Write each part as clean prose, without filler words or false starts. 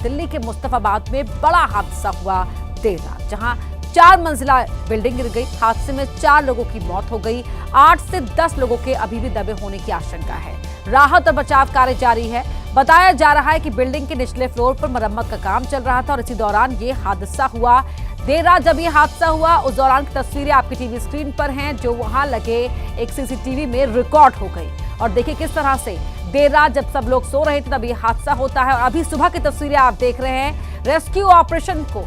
दिल्ली के मुस्तफाबाद में बड़ा हादसा हुआ देर रात, जहां 4 मंजिला बिल्डिंग गिर गई। हादसे में 4 लोगों की मौत हो गई। 8 से 10 लोगों के अभी भी दबे होने की आशंका है। राहत और बचाव कार्य जारी है। बताया जा रहा है कि बिल्डिंग के निचले फ्लोर पर मरम्मत का काम चल रहा था और इसी दौरान ये हादसा हुआ। देर रात जब ये हादसा हुआ उस दौरान की तस्वीरें आपकी टीवी स्क्रीन पर हैं, जो वहां लगे एक सीसीटीवी में रिकॉर्ड हो गई। और देखिए किस तरह से देर रात जब सब लोग सो रहे थे तब ये हादसा होता है। और अभी सुबह की तस्वीरें आप देख रहे हैं। रेस्क्यू ऑपरेशन को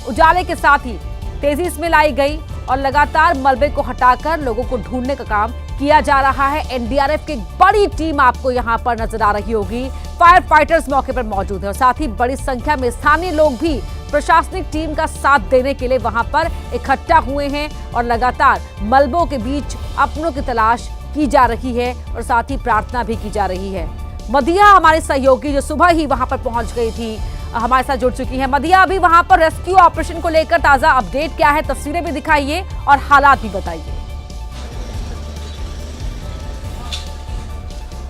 उजाले के साथ ही तेजी इसमें लाई गई और लगातार मलबे को हटाकर लोगों को ढूंढने का काम किया जा रहा है। एनडीआरएफ की बड़ी टीम आपको यहां पर नजर आ रही होगी। फायर फाइटर्स मौके पर मौजूद है और साथ ही बड़ी संख्या में स्थानीय लोग भी प्रशासनिक टीम का साथ देने के लिए वहां पर इकट्ठा हुए हैं और लगातार मलबों के बीच अपनों की तलाश की जा रही है और साथ ही प्रार्थना भी की जा रही है। मदिया हमारे सहयोगी जो सुबह ही वहां पर पहुंच गई थी, हमारे साथ जुड़ चुकी है। मदिया, अभी वहां पर रेस्क्यू ऑपरेशन को लेकर ताजा अपडेट क्या है? तस्वीरें भी दिखाइए और हालात भी बताइए।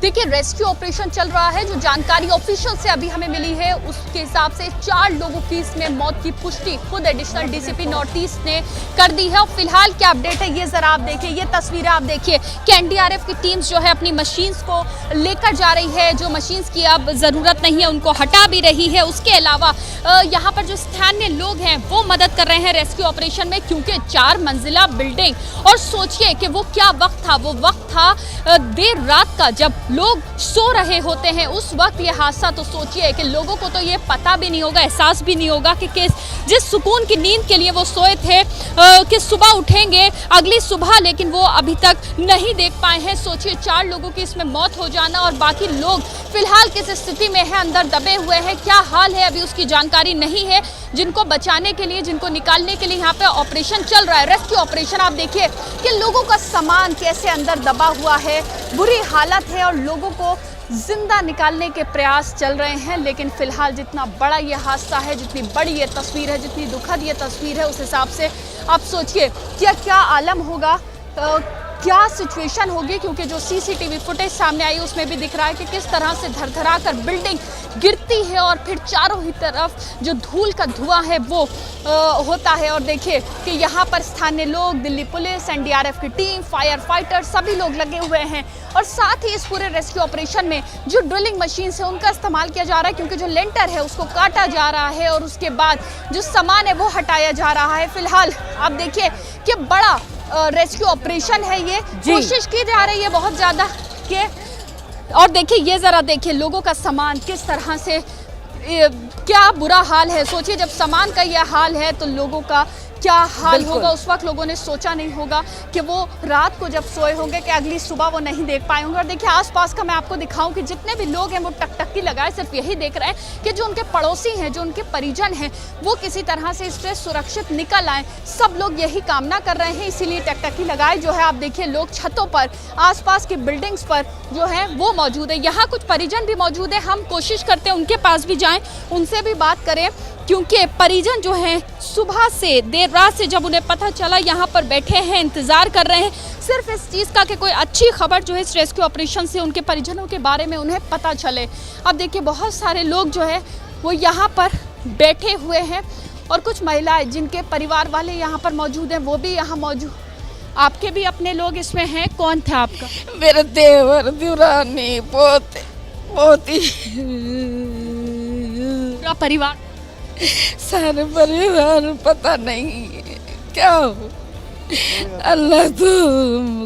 देखिए, रेस्क्यू ऑपरेशन चल रहा है। जो जानकारी ऑफिशियल से अभी हमें मिली है उसके हिसाब से 4 लोगों की इसमें मौत की पुष्टि खुद एडिशनल डीसीपी नॉर्थ ईस्ट ने कर दी है। और फिलहाल क्या अपडेट है ये जरा आप देखिए, ये तस्वीरें आप देखिए कि एनडीआरएफ की टीम्स जो है अपनी मशीन्स को लेकर जा रही है। जो मशीन्स की अब जरूरत नहीं है उनको हटा भी रही है। उसके अलावा यहाँ पर जो स्थानीय लोग हैं वो मदद कर रहे हैं रेस्क्यू ऑपरेशन में, क्योंकि 4 मंजिला बिल्डिंग। और सोचिए कि वो क्या वक्त था, वो वक्त था देर रात का जब लोग सो रहे होते हैं। उस वक्त ये हादसा, तो सोचिए कि लोगों को तो ये पता भी नहीं होगा, एहसास भी नहीं होगा कि जिस सुकून की नींद के लिए वो सोए थे कि सुबह उठेंगे अगली सुबह, लेकिन वो अभी तक नहीं देख पाए हैं। सोचिए 4 लोगों की इसमें मौत हो जाना और बाकी लोग फिलहाल किस स्थिति में है, अंदर दबे हुए हैं, क्या हाल है अभी उसकी जानकारी नहीं है। जिनको बचाने के लिए, जिनको निकालने के लिए यहाँ पे ऑपरेशन चल रहा है, रेस्क्यू ऑपरेशन। आप देखिए कि लोगों का सामान कैसे अंदर दबा हुआ है, बुरी हालत है और लोगों को जिंदा निकालने के प्रयास चल रहे हैं। लेकिन फिलहाल जितना बड़ा ये हादसा है, जितनी बड़ी ये तस्वीर है, जितनी दुखद ये तस्वीर है, उस हिसाब से आप सोचिए क्या आलम होगा, क्या सिचुएशन होगी। क्योंकि जो सीसीटीवी फुटेज सामने आई उसमें भी दिख रहा है कि किस तरह से धड़धड़ा कर बिल्डिंग गिरती है और फिर चारों ही तरफ जो धूल का धुआं है वो होता है। और देखिए कि यहाँ पर स्थानीय लोग, दिल्ली पुलिस, एनडीआरएफ की टीम, फायर फाइटर सभी लोग लगे हुए हैं। और साथ ही इस पूरे रेस्क्यू ऑपरेशन में जो ड्रिलिंग मशीन है उनका इस्तेमाल किया जा रहा है, क्योंकि जो लेंटर है उसको काटा जा रहा है और उसके बाद जो सामान है वो हटाया जा रहा है। फिलहाल आप देखिए कि बड़ा रेस्क्यू ऑपरेशन है, ये कोशिश की जा रही है बहुत ज्यादा के। और देखिए ये जरा देखिए लोगों का सामान किस तरह से, क्या बुरा हाल है। सोचिए जब सामान का यह हाल है तो लोगों का क्या हाल होगा। उस वक्त लोगों ने सोचा नहीं होगा कि वो रात को जब सोए होंगे कि अगली सुबह वो नहीं देख पाए होंगे। और देखिए आसपास का मैं आपको दिखाऊं कि जितने भी लोग हैं वो टकटकी लगाए सिर्फ यही देख रहे हैं कि जो उनके पड़ोसी हैं, जो उनके परिजन हैं, वो किसी तरह से इससे सुरक्षित निकल आए। सब लोग यही कामना कर रहे हैं, इसीलिए टकटकी लगाए जो है आप देखिए लोग छतों पर, आसपास की बिल्डिंग्स पर जो है वो मौजूद है। यहाँ कुछ परिजन भी मौजूद है, हम कोशिश करते हैं उनके पास भी जाएं, उनसे भी बात करें, क्योंकि परिजन जो हैं सुबह से, देर रात से जब उन्हें पता चला यहाँ पर बैठे हैं, इंतज़ार कर रहे हैं सिर्फ इस चीज़ का कि कोई अच्छी खबर जो है इस रेस्क्यू ऑपरेशन से उनके परिजनों के बारे में उन्हें पता चले। अब देखिए बहुत सारे लोग जो है वो यहाँ पर बैठे हुए हैं और कुछ महिलाएं जिनके परिवार वाले यहाँ पर मौजूद हैं वो भी यहाँ मौजूद। आपके भी अपने लोग इसमें हैं? कौन था आपका? मेरे देवर, दुरानी, पोते, पोती, पूरा परिवार, सारे परिवार पता नहीं क्या हो। अल्लाह तो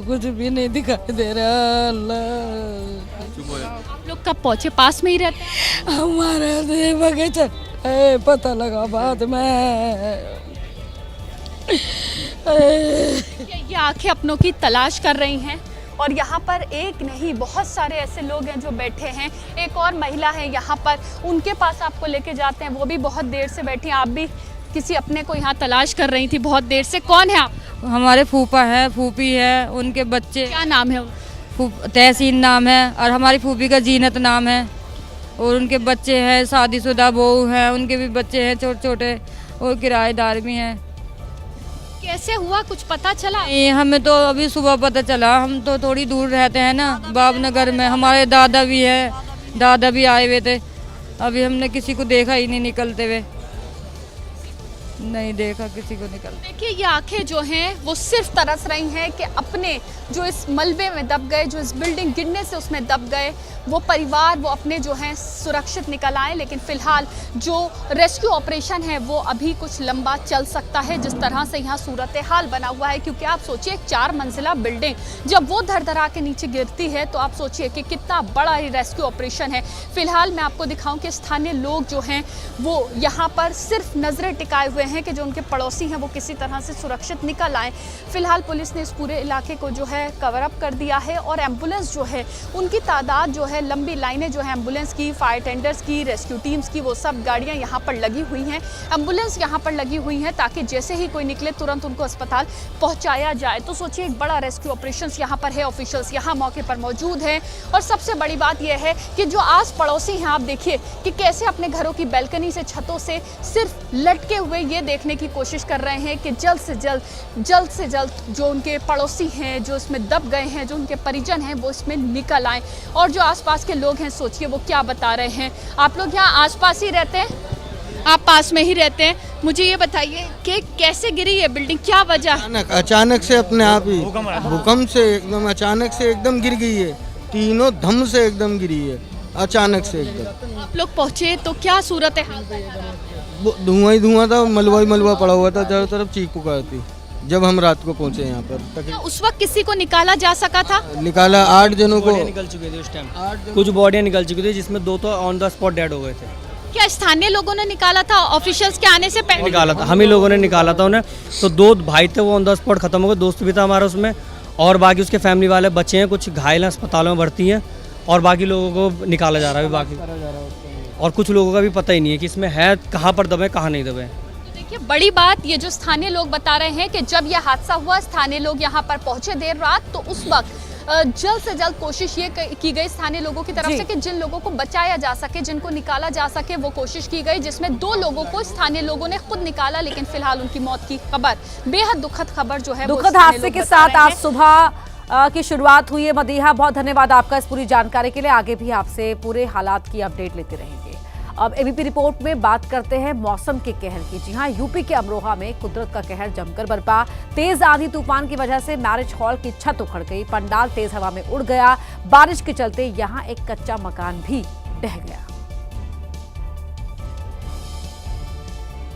कुछ भी नहीं दिखाई दे रहा। अल्लाह, आप लोग कब पहुँचे? पास में ही रहते हैं? हमारा बगीचा पता लगा बाद में। ये आंखें अपनों की तलाश कर रही हैं और यहाँ पर एक नहीं बहुत सारे ऐसे लोग हैं जो बैठे हैं। एक और महिला है यहाँ पर, उनके पास आपको लेके जाते हैं, वो भी बहुत देर से बैठी हैं। आप भी किसी अपने को यहाँ तलाश कर रही थी बहुत देर से। कौन है आप? हमारे फूफा है, फूफी है, उनके बच्चे। क्या नाम है? तहसीन नाम है और हमारी फूफी का जीनत नाम है और उनके बच्चे हैं, शादीशुदा बहू हैं, उनके भी बच्चे हैं छोटे छोटे और किराएदार भी हैं। कैसे हुआ, कुछ पता चला? हमें तो अभी सुबह पता चला, हम तो थोड़ी दूर रहते हैं ना, बाबनगर में। हमारे दादा भी है, दादा भी आए हुए थे, अभी हमने किसी को देखा ही नहीं निकलते हुए, नहीं देखा किसी को निकलते। देखिए ये आंखें जो हैं वो सिर्फ तरस रही हैं कि अपने जो इस मलबे में दब गए, जो इस बिल्डिंग गिरने से उसमें दब गए, वो परिवार वो अपने जो हैं सुरक्षित निकल आए। लेकिन फिलहाल जो रेस्क्यू ऑपरेशन है वो अभी कुछ लंबा चल सकता है, जिस तरह से यहाँ सूरत हाल बना हुआ है। क्योंकि आप सोचिए 4 मंजिला बिल्डिंग जब वो धर के नीचे गिरती है तो आप सोचिए कि कितना बड़ा ये रेस्क्यू ऑपरेशन है। फिलहाल मैं आपको दिखाऊं कि स्थानीय लोग जो हैं वो यहाँ पर सिर्फ नजरें टिकाए हुए हैं कि जो उनके पड़ोसी हैं वो किसी तरह से सुरक्षित निकल आए। फिलहाल पुलिस ने इस पूरे इलाके को जो है कवर अप कर दिया है और एम्बुलेंस जो है उनकी तादाद जो है, लंबी लाइनें जो है एम्बुलेंस की, फायर टेंडर्स की, रेस्क्यू टीम्स की, वो सब गाड़ियां यहाँ पर लगी हुई हैं। एम्बुलेंस यहाँ पर लगी हुई हैं ताकि जैसे ही कोई निकले तुरंत उनको अस्पताल पहुँचाया जाए। तो सोचिए एक बड़ा रेस्क्यू ऑपरेशन यहाँ पर है, ऑफिशियल्स यहाँ मौके पर मौजूद हैं। और सबसे बड़ी बात यह है कि जो आस पड़ोसी हैं, आप देखिए कि कैसे अपने घरों की बैल्कनी से, छतों से सिर्फ लटके हुए ये देखने की कोशिश कर रहे हैं कि जल्द से जल्द जो उनके पड़ोसी हैं, जो इसमें दब गए हैं, जो उनके परिजन हैं, वो इसमें निकल आए। और जो आसपास के लोग हैं, सोचिए वो क्या बता रहे हैं। आप लोग यहाँ आसपास ही रहते हैं, आप पास में ही रहते हैं, मुझे ये बताइए कि कैसे गिरी ये बिल्डिंग, क्या वजह? अचानक से अपने आप ही भूकंप से एकदम अचानक से एकदम गिर गई है, तीनों धम से एकदम गिरी है, अचानक से एकदम। आप लोग पहुँचे तो क्या सूरत हाल? धुआं ही धुआं था, मलबा ही मलबा पड़ा हुआ था, चारों तरफ चीख पुकार थी। जब हम रात को पहुंचे यहाँ पर उस वक्त किसी को निकाला जा सका था? निकाला 8 जनों को निकल चुके थे उस टाइम, कुछ बॉडियां निकल चुकी थी जिसमें 2 तो ऑन द स्पॉट डेड हो गए थे। क्या स्थानीय लोगों ने निकाला था ऑफिशियल्स के आने से पहले? निकाला था, हम ही लोगों ने निकाला था उन्हें। तो 2 भाई थे वो ऑन द स्पॉट खत्म हो गए, दोस्त भी था हमारा उसमें, और बाकी उसके फैमिली वाले बच्चे हैं, कुछ घायल हैं, अस्पतालों में भर्ती हैं, और बाकी लोगों को निकाला जा रहा है बाकी। और कुछ लोगों का भी पता ही नहीं है कि इसमें है कहाँ पर दबे कहाँ नहीं दबे। देखिए बड़ी बात ये जो स्थानीय लोग बता रहे हैं कि जब यह हादसा हुआ, स्थानीय लोग यहाँ पर पहुंचे देर रात, तो उस वक्त जल्द से जल्द कोशिश ये की गई स्थानीय लोगों की तरफ से कि जिन लोगों को बचाया जा सके, जिनको निकाला जा सके, वो कोशिश की गई, जिसमें 2 लोगों को स्थानीय लोगों ने खुद निकाला। लेकिन फिलहाल उनकी मौत की खबर, बेहद दुखद खबर जो है, दुखद हादसे के साथ आज सुबह की शुरुआत हुई है। मदीहा, बहुत धन्यवाद आपका इस पूरी जानकारी के लिए। आगे भी आपसे पूरे हालात की अपडेट लेते रहेंगे। अब एबीपी रिपोर्ट में बात करते हैं मौसम के कहर की। जी हां, यूपी के अमरोहा में कुदरत का कहर जमकर बरपा। तेज आंधी तूफान की वजह से मैरिज हॉल की छत उखड़ गई, पंडाल तेज हवा में उड़ गया। बारिश के चलते यहां एक कच्चा मकान भी ढह गया।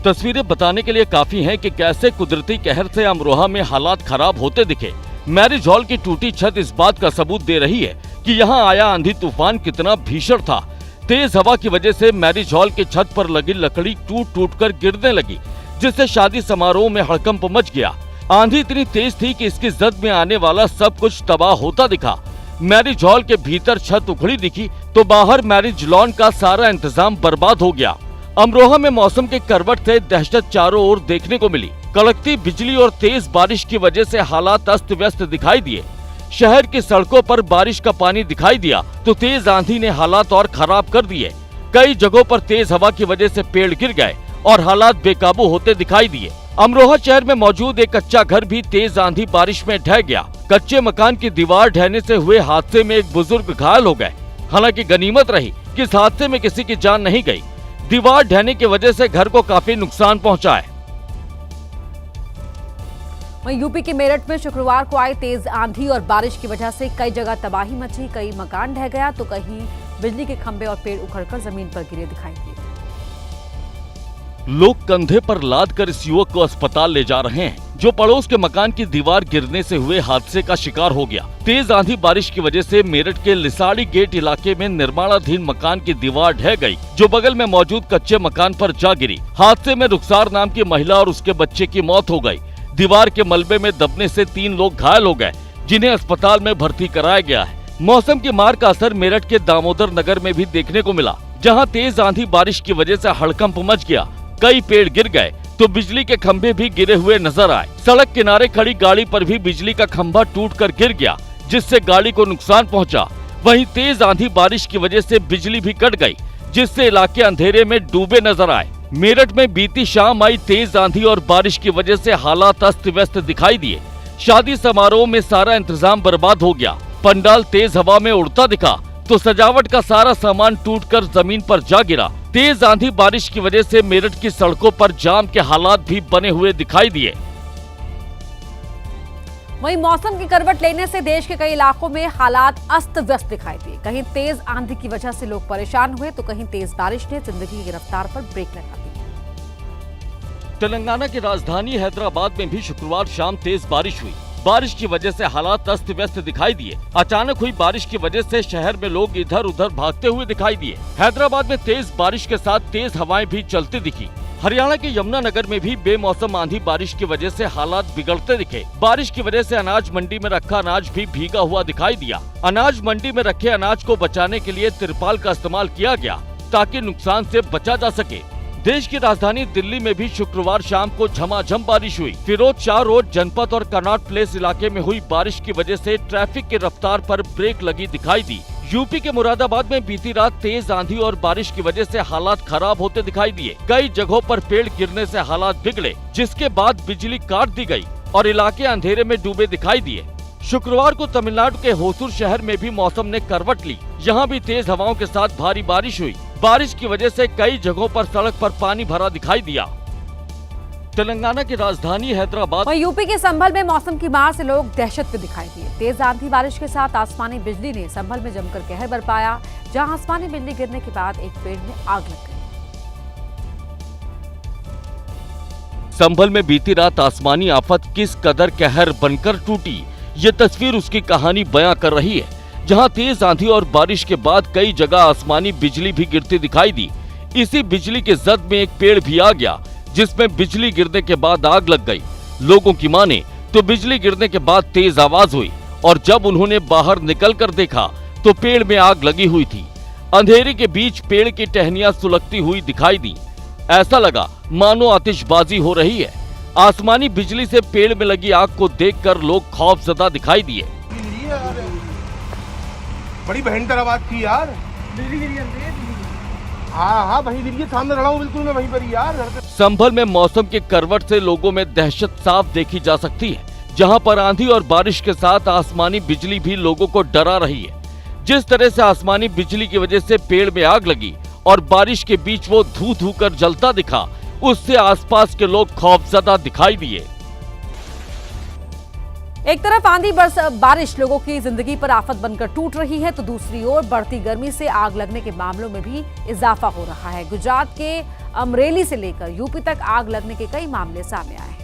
तस्वीरें बताने के लिए काफी हैं कि कैसे कुदरती कहर से अमरोहा में हालात खराब होते दिखे। मैरिज हॉल की टूटी छत इस बात का सबूत दे रही है कि यहाँ आया आंधी तूफान कितना भीषण था। तेज हवा की वजह से मैरिज हॉल की छत पर लगी लकड़ी टूट कर गिरने लगी, जिससे शादी समारोह में हड़कंप मच गया। आंधी इतनी तेज थी कि इसकी जद में आने वाला सब कुछ तबाह होता दिखा। मैरिज हॉल के भीतर छत उखड़ी दिखी तो बाहर मैरिज लॉन का सारा इंतजाम बर्बाद हो गया। अमरोहा में मौसम के करवट से दहशत चारों ओर देखने को मिली। कड़कती बिजली और तेज बारिश की वजह से हालात अस्त व्यस्त दिखाई दिए। शहर की सड़कों पर बारिश का पानी दिखाई दिया तो तेज आंधी ने हालात और खराब कर दिए। कई जगहों पर तेज हवा की वजह से पेड़ गिर गए और हालात बेकाबू होते दिखाई दिए। अमरोहा शहर में मौजूद एक कच्चा घर भी तेज आंधी बारिश में ढह गया। कच्चे मकान की दीवार ढहने से हुए हादसे में एक बुजुर्ग घायल हो गए। हालांकि गनीमत रही कि इस हादसे में किसी की जान नहीं गई। दीवार ढहने की वजह से घर को काफी नुकसान पहुंचा है। वहीं यूपी के मेरठ में शुक्रवार को आई तेज आंधी और बारिश की वजह से कई जगह तबाही मची। कई मकान ढह गया तो कहीं बिजली के खंभे और पेड़ उखड़कर जमीन पर गिरे दिखाई दिए। लोग कंधे पर लाद कर इस युवक को अस्पताल ले जा रहे हैं, जो पड़ोस के मकान की दीवार गिरने से हुए हादसे का शिकार हो गया। तेज आंधी बारिश की वजह से मेरठ के लिसाड़ी गेट इलाके में निर्माणाधीन मकान की दीवार ढह गई, जो बगल में मौजूद कच्चे मकान पर जा गिरी। हादसे में रुखसार नाम की महिला और उसके बच्चे की मौत हो गई। दीवार के मलबे में दबने से 3 लोग घायल हो गए, जिन्हें अस्पताल में भर्ती कराया गया है। मौसम की मार का असर मेरठ के दामोदर नगर में भी देखने को मिला, जहां तेज आंधी बारिश की वजह से हड़कंप मच गया। कई पेड़ गिर गए तो बिजली के खंभे भी गिरे हुए नजर आए। सड़क किनारे खड़ी गाड़ी पर भी बिजली का खंभा टूटकर गिर गया, जिससे गाड़ी को नुकसान पहुंचा। वहीं तेज आंधी बारिश की वजह से बिजली भी कट गई, जिससे इलाके अंधेरे में डूबे नजर आए। मेरठ में बीती शाम आई तेज आंधी और बारिश की वजह से हालात अस्त व्यस्त दिखाई दिए। शादी समारोह में सारा इंतजाम बर्बाद हो गया। पंडाल तेज हवा में उड़ता दिखा तो सजावट का सारा सामान टूटकर जमीन पर जा गिरा। तेज आंधी बारिश की वजह से मेरठ की सड़कों पर जाम के हालात भी बने हुए दिखाई दिए। वहीं मौसम की करवट लेने से देश के कई इलाकों में हालात अस्त व्यस्त दिखाई दिए। कहीं तेज आंधी की वजह से लोग परेशान हुए तो कहीं तेज बारिश ने जिंदगी की रफ्तार पर ब्रेक लगा दी। तेलंगाना की राजधानी हैदराबाद में भी शुक्रवार शाम तेज बारिश हुई। बारिश की वजह से हालात अस्त व्यस्त दिखाई दिए। अचानक हुई बारिश की वजह से शहर में लोग इधर उधर भागते हुए दिखाई दिए। हैदराबाद में तेज बारिश के साथ तेज हवाएं भी चलती दिखी। हरियाणा के यमुनानगर में भी बेमौसम आंधी बारिश की वजह से हालात बिगड़ते दिखे। बारिश की वजह से अनाज मंडी में रखा अनाज भी भीगा हुआ दिखाई दिया। अनाज मंडी में रखे अनाज को बचाने के लिए तिरपाल का इस्तेमाल किया गया ताकि नुकसान से बचा जा सके। देश की राजधानी दिल्ली में भी शुक्रवार शाम को झमाझम बारिश हुई। फिरोज शाह रोड जनपद और कनॉट प्लेस इलाके में हुई बारिश की वजह से ट्रैफिक की रफ्तार पर ब्रेक लगी दिखाई दी। यूपी के मुरादाबाद में बीती रात तेज आंधी और बारिश की वजह से हालात खराब होते दिखाई दिए। कई जगहों पर पेड़ गिरने से हालात बिगड़े, जिसके बाद बिजली काट दी गई और इलाके अंधेरे में डूबे दिखाई दिए। शुक्रवार को तमिलनाडु के होसूर शहर में भी मौसम ने करवट ली। यहाँ भी तेज हवाओं के साथ भारी बारिश हुई। बारिश की वजह से कई जगहों पर सड़क पर पानी भरा दिखाई दिया। तेलंगाना की राजधानी हैदराबाद। वहीं यूपी के संभल में मौसम की मार से लोग दहशत में दिखाई दिए। तेज आंधी बारिश के साथ आसमानी बिजली ने संभल में जमकर कहर बरपाया, जहां आसमानी बिजली गिरने के बाद एक पेड़ में आग लग गई। संभल में बीती रात आसमानी आफत किस कदर कहर बनकर टूटी, ये तस्वीर उसकी कहानी बयां कर रही है। जहां तेज आंधी और बारिश के बाद कई जगह आसमानी बिजली भी गिरती दिखाई दी। इसी बिजली के जद में एक पेड़ भी आ गया, जिसमें बिजली गिरने के बाद आग लग गई। लोगों की माने तो बिजली गिरने के बाद तेज आवाज हुई और जब उन्होंने बाहर निकलकर देखा तो पेड़ में आग लगी हुई थी। अंधेरे के बीच पेड़ की टहनियां सुलगती हुई दिखाई दी। ऐसा लगा मानो आतिशबाजी हो रही है। आसमानी बिजली से पेड़ में लगी आग को देखकर लोग खौफजदा दिखाई दिए। बड़ी भयंकर आवाज थी यार। हाँ वही गिरी है, सामने खड़ा हूँ बिल्कुल मैं वहीं पर ही यार। संभल में मौसम के करवट से लोगों में दहशत साफ देखी जा सकती है, जहां पर आंधी और बारिश के साथ आसमानी बिजली भी लोगों को डरा रही है। जिस तरह से आसमानी बिजली की वजह से पेड़ में आग लगी और बारिश के बीच वो धू धू कर जलता दिखा, उससे आसपास के लोग खौफजदा दिखाई दिए। एक तरफ आंधी बारिश लोगों की जिंदगी पर आफत बनकर टूट रही है, तो दूसरी ओर बढ़ती गर्मी से आग लगने के मामलों में भी इजाफा हो रहा है। गुजरात के अमरेली से लेकर यूपी तक आग लगने के कई मामले सामने आए हैं।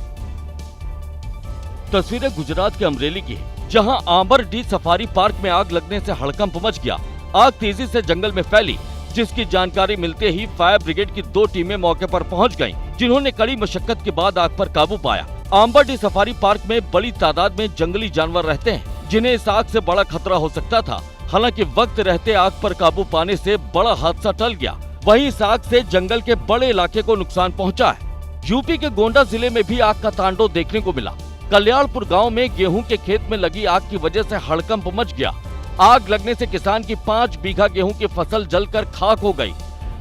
तस्वीरें गुजरात के अमरेली की है, जहां आंबर डी सफारी पार्क में आग लगने से हड़कंप मच गया। आग तेजी से जंगल में फैली, जिसकी जानकारी मिलते ही फायर ब्रिगेड की 2 टीमें मौके पर पहुंच गईं, जिन्होंने कड़ी मशक्कत के बाद आग पर काबू पाया। आंबर डी सफारी पार्क में बड़ी तादाद में जंगली जानवर रहते हैं, जिन्हें इस आग से बड़ा खतरा हो सकता था। हालांकि वक्त रहते आग पर काबू पाने से बड़ा हादसा टल गया। वहीं इस आग से जंगल के बड़े इलाके को नुकसान पहुंचा है। यूपी के गोंडा जिले में भी आग का तांडव देखने को मिला। कल्याणपुर गांव में गेहूं के खेत में लगी आग की वजह से हड़कंप मच गया। आग लगने से किसान की 5 बीघा गेहूं की फसल जलकर खाक हो गई।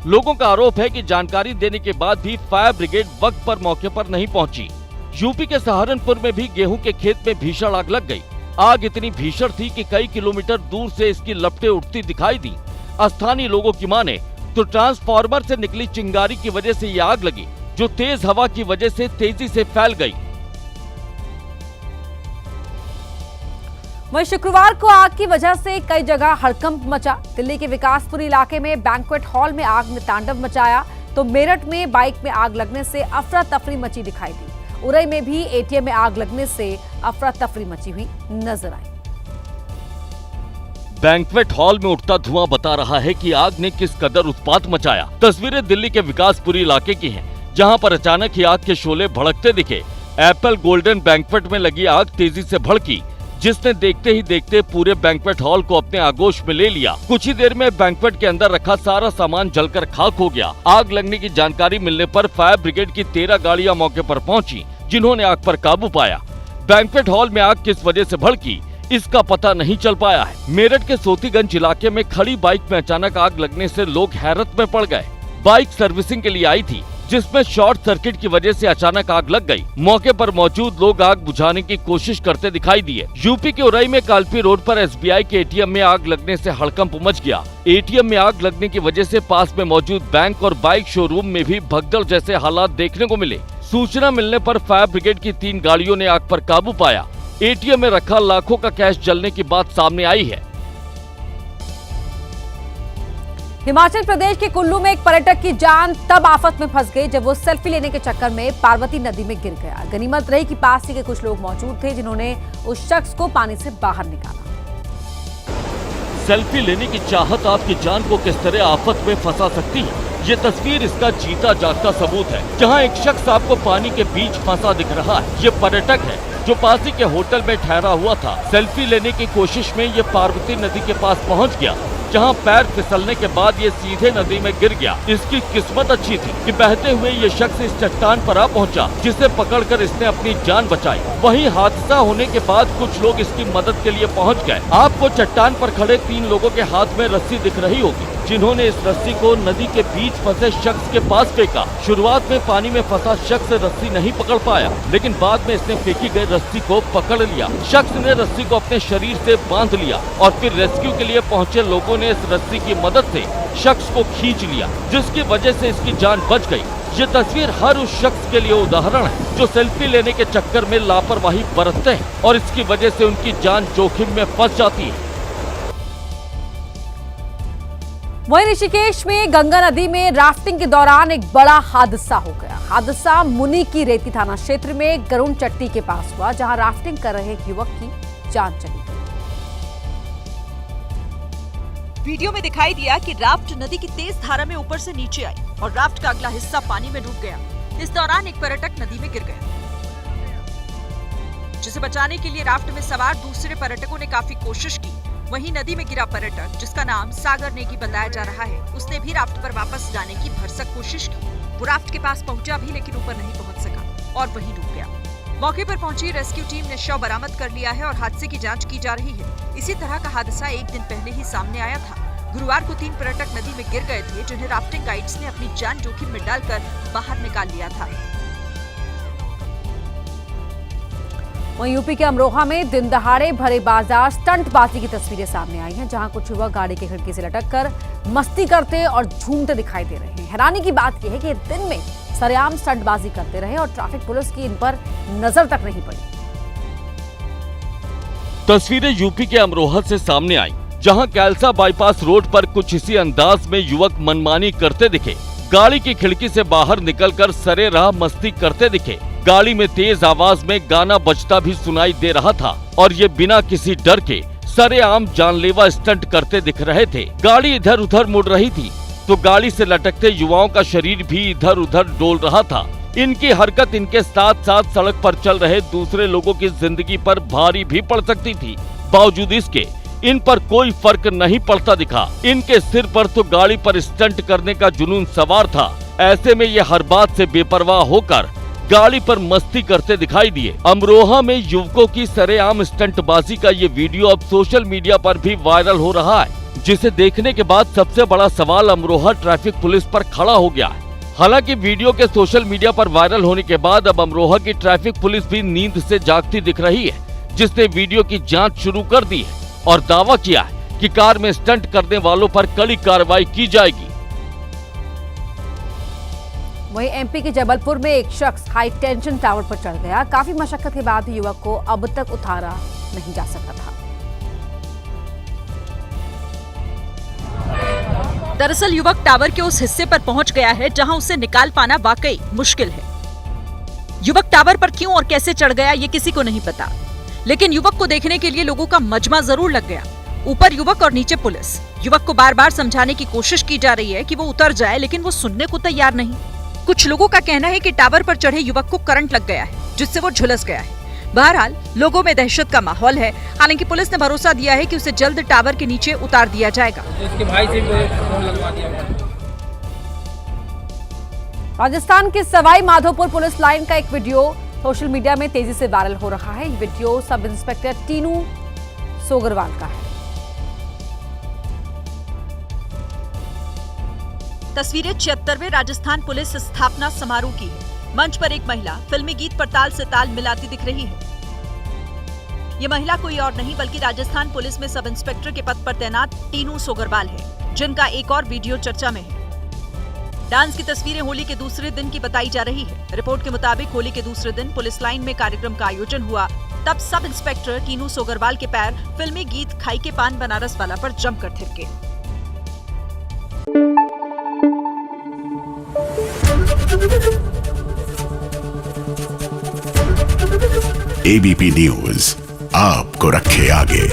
लोगों का आरोप है कि जानकारी देने के बाद भी फायर ब्रिगेड वक्त पर मौके पर नहीं पहुंची। यूपी के सहारनपुर में भी गेहूं के खेत में भीषण आग लग गई। आग इतनी भीषण थी कि कई किलोमीटर दूर से इसकी लपटें उठती दिखाई दी। स्थानीय लोगों की माने तो ट्रांसफार्मर से निकली चिंगारी की वजह से ये आग लगी, जो तेज हवा की वजह से तेजी से फैल गई। वहीं शुक्रवार को आग की वजह से कई जगह हड़कंप मचा। दिल्ली के विकासपुरी इलाके में बैंक्वेट हॉल में आग ने तांडव मचाया, तो मेरठ में बाइक में आग लगने से अफरा तफरी मची दिखाई दी। उरई में भी एटीएम में आग लगने से अफरा तफरी मची हुई नजर आई। बैंक्वेट हॉल में उठता धुआं बता रहा है कि आग ने किस कदर उत्पात मचाया। तस्वीरें दिल्ली के विकासपुरी इलाके की हैं, जहां पर अचानक ही आग के शोले भड़कते दिखे। एप्पल गोल्डन बैंक्वेट में लगी आग तेजी से भड़की, जिसने देखते ही देखते पूरे बैंक्वेट हॉल को अपने आगोश में ले लिया। कुछ ही देर में बैंक्वेट के अंदर रखा सारा सामान जलकर खाक हो गया। आग लगने की जानकारी मिलने पर फायर ब्रिगेड की 13 गाड़ियां मौके पर पहुंची, जिन्होंने आग पर काबू पाया। बैंक्वेट हॉल में आग किस वजह से भड़की, इसका पता नहीं चल पाया है। मेरठ के सोतीगंज इलाके में खड़ी बाइक में अचानक आग लगने से लोग हैरत में पड़ गए। बाइक सर्विसिंग के लिए आई थी, जिसमें शॉर्ट सर्किट की वजह से अचानक आग लग गई। मौके पर मौजूद लोग आग बुझाने की कोशिश करते दिखाई दिए। यूपी के उरई में कालपी रोड पर SBI के ATM में आग लगने से हड़कंप मच गया। ATM में आग लगने की वजह से पास में मौजूद बैंक और बाइक शोरूम में भी भगदड़ जैसे हालात देखने को मिले। सूचना मिलने पर फायर ब्रिगेड की 3 गाड़ियों ने आग पर काबू पाया। ATM में रखा लाखों का कैश जलने की बात सामने आई है। हिमाचल प्रदेश के कुल्लू में एक पर्यटक की जान तब आफत में फंस गई जब वो सेल्फी लेने के चक्कर में पार्वती नदी में गिर गया। गनीमत रही कि पास ही के कुछ लोग मौजूद थे जिन्होंने उस शख्स को पानी से बाहर निकाला। सेल्फी लेने की चाहत आपकी जान को किस तरह आफत में फंसा सकती है, ये तस्वीर इसका जीता जागता सबूत है। जहां एक शख्स आपको पानी के बीच फंसा दिख रहा है, ये पर्यटक है जो पास ही के होटल में ठहरा हुआ था। सेल्फी लेने की कोशिश में ये पार्वती नदी के पास पहुंच गया, जहां पैर फिसलने के बाद ये सीधे नदी में गिर गया। इसकी किस्मत अच्छी थी कि बहते हुए ये शख्स इस चट्टान पर आ पहुंचा, जिसे पकड़कर इसने अपनी जान बचाई। वहीं हादसा होने के बाद कुछ लोग इसकी मदद के लिए पहुंच गए। आपको चट्टान पर खड़े 3 लोगों के हाथ में रस्सी दिख रही होगी, जिन्होंने इस रस्सी को नदी के बीच फंसे शख्स के पास फेंका। शुरुआत में पानी में फंसा शख्स रस्सी नहीं पकड़ पाया, लेकिन बाद में इसने फेंकी गई रस्सी को पकड़ लिया। शख्स ने रस्सी को अपने शरीर से बांध लिया और फिर रेस्क्यू के लिए पहुंचे लोगों ने इस रस्सी की मदद से शख्स को खींच लिया, जिसकी वजह से इसकी जान बच गई। ये तस्वीर हर उस शख्स के लिए उदाहरण है जो सेल्फी लेने के चक्कर में लापरवाही बरतते हैं और इसकी वजह से उनकी जान जोखिम में फंस जाती है। वहीं ऋषिकेश में गंगा नदी में राफ्टिंग के दौरान एक बड़ा हादसा हो गया। हादसा मुनि की रेती थाना क्षेत्र में गरुण चट्टी के पास हुआ, जहां राफ्टिंग कर रहे एक युवक की जान चली गई। वीडियो में दिखाई दिया कि राफ्ट नदी की तेज धारा में ऊपर से नीचे आई और राफ्ट का अगला हिस्सा पानी में डूब गया। इस दौरान एक पर्यटक नदी में गिर गया, जिसे बचाने के लिए राफ्ट में सवार दूसरे पर्यटकों ने काफी कोशिश की। वहीं नदी में गिरा पर्यटक, जिसका नाम सागर नेगी बताया जा रहा है, उसने भी राफ्ट पर वापस जाने की भरसक कोशिश की। वो राफ्ट के पास पहुंचा भी, लेकिन ऊपर नहीं पहुंच सका और वहीं डूब गया। मौके पर पहुंची रेस्क्यू टीम ने शव बरामद कर लिया है और हादसे की जांच की जा रही है। इसी तरह का हादसा एक दिन पहले ही सामने आया था। गुरुवार को 3 पर्यटक नदी में गिर गए थे, जिन्हें राफ्टिंग गाइड्स ने अपनी जान जोखिम में डालकर बाहर निकाल लिया था। वहीं यूपी के अमरोहा में दिन दहाड़े भरे बाजार स्टंटबाजी की तस्वीरें सामने आई हैं, जहां कुछ युवक गाड़ी की खिड़की से लटककर मस्ती करते और झूमते दिखाई दे रहे हैं। हैरानी की बात यह है कि दिन में सरेआम स्टंटबाजी करते रहे और ट्रैफिक पुलिस की इन पर नजर तक नहीं पड़ी। तस्वीरें यूपी के अमरोहा से सामने आई, जहां कैलसा बाईपास रोड पर कुछ इसी अंदाज में युवक मनमानी करते दिखे। गाड़ी की खिड़की से बाहर निकलकर सरेराह मस्ती करते दिखे। गाड़ी में तेज आवाज में गाना बजता भी सुनाई दे रहा था और ये बिना किसी डर के सरेआम जानलेवा स्टंट करते दिख रहे थे। गाड़ी इधर उधर मुड़ रही थी तो गाड़ी से लटकते युवाओं का शरीर भी इधर उधर डोल रहा था। इनकी हरकत इनके साथ साथ सड़क पर चल रहे दूसरे लोगों की जिंदगी पर भारी भी पड़ सकती थी। बावजूद इसके इन पर कोई फर्क नहीं पड़ता दिखा। इनके सिर पर तो गाड़ी पर स्टंट करने का जुनून सवार था। ऐसे में ये हर बात से बेपरवाह होकर गाड़ी पर मस्ती करते दिखाई दिए। अमरोहा में युवकों की सरेआम स्टंटबाजी का ये वीडियो अब सोशल मीडिया पर भी वायरल हो रहा है, जिसे देखने के बाद सबसे बड़ा सवाल अमरोहा ट्रैफिक पुलिस पर खड़ा हो गया है। हालांकि वीडियो के सोशल मीडिया पर वायरल होने के बाद अब अमरोहा की ट्रैफिक पुलिस भी नींद से जागती दिख रही है, जिसने वीडियो की जांच शुरू कर दी है और दावा किया है कि कार में स्टंट करने वालों पर कड़ी कार्रवाई की जाएगी। वहीं एमपी के जबलपुर में एक शख्स हाई टेंशन टावर पर चढ़ गया। काफी मशक्कत के बाद भी युवक को अब तक उतारा नहीं जा सका था। दरअसल युवक टावर के उस हिस्से पर पहुंच गया है जहां उसे निकाल पाना वाकई मुश्किल है। युवक टावर पर क्यों और कैसे चढ़ गया ये किसी को नहीं पता, लेकिन युवक को देखने के लिए लोगों का मजमा जरूर लग गया। ऊपर युवक और नीचे पुलिस। युवक को बार बार समझाने की कोशिश की जा रही है कि वो उतर जाए, लेकिन वो सुनने को तैयार नहीं। कुछ लोगों का कहना है कि टावर पर चढ़े युवक को करंट लग गया है, जिससे वो झुलस गया है। बहरहाल लोगों में दहशत का माहौल है। हालांकि पुलिस ने भरोसा दिया है कि उसे जल्द टावर के नीचे उतार दिया जाएगा। राजस्थान के सवाई माधोपुर पुलिस लाइन का एक वीडियो सोशल मीडिया में तेजी से वायरल हो रहा है। ये video sub inspector Tinu Sogarwal का है। तस्वीरें 76वें राजस्थान पुलिस स्थापना समारोह की है। मंच पर एक महिला फिल्मी गीत पर ताल से ताल मिलाती दिख रही है। ये महिला कोई और नहीं बल्कि राजस्थान पुलिस में सब इंस्पेक्टर के पद पर तैनात टीनू सोगरवाल है, जिनका एक और वीडियो चर्चा में है। डांस की तस्वीरें होली के दूसरे दिन की बताई जा रही है। रिपोर्ट के मुताबिक होली के दूसरे दिन पुलिस लाइन में कार्यक्रम का आयोजन हुआ, तब सब इंस्पेक्टर टीनू सोगरवाल के पैर फिल्मी गीत खाई के पान बनारस वाला पर जमकर थिरके। एबीपी न्यूज आपको रखे आगे।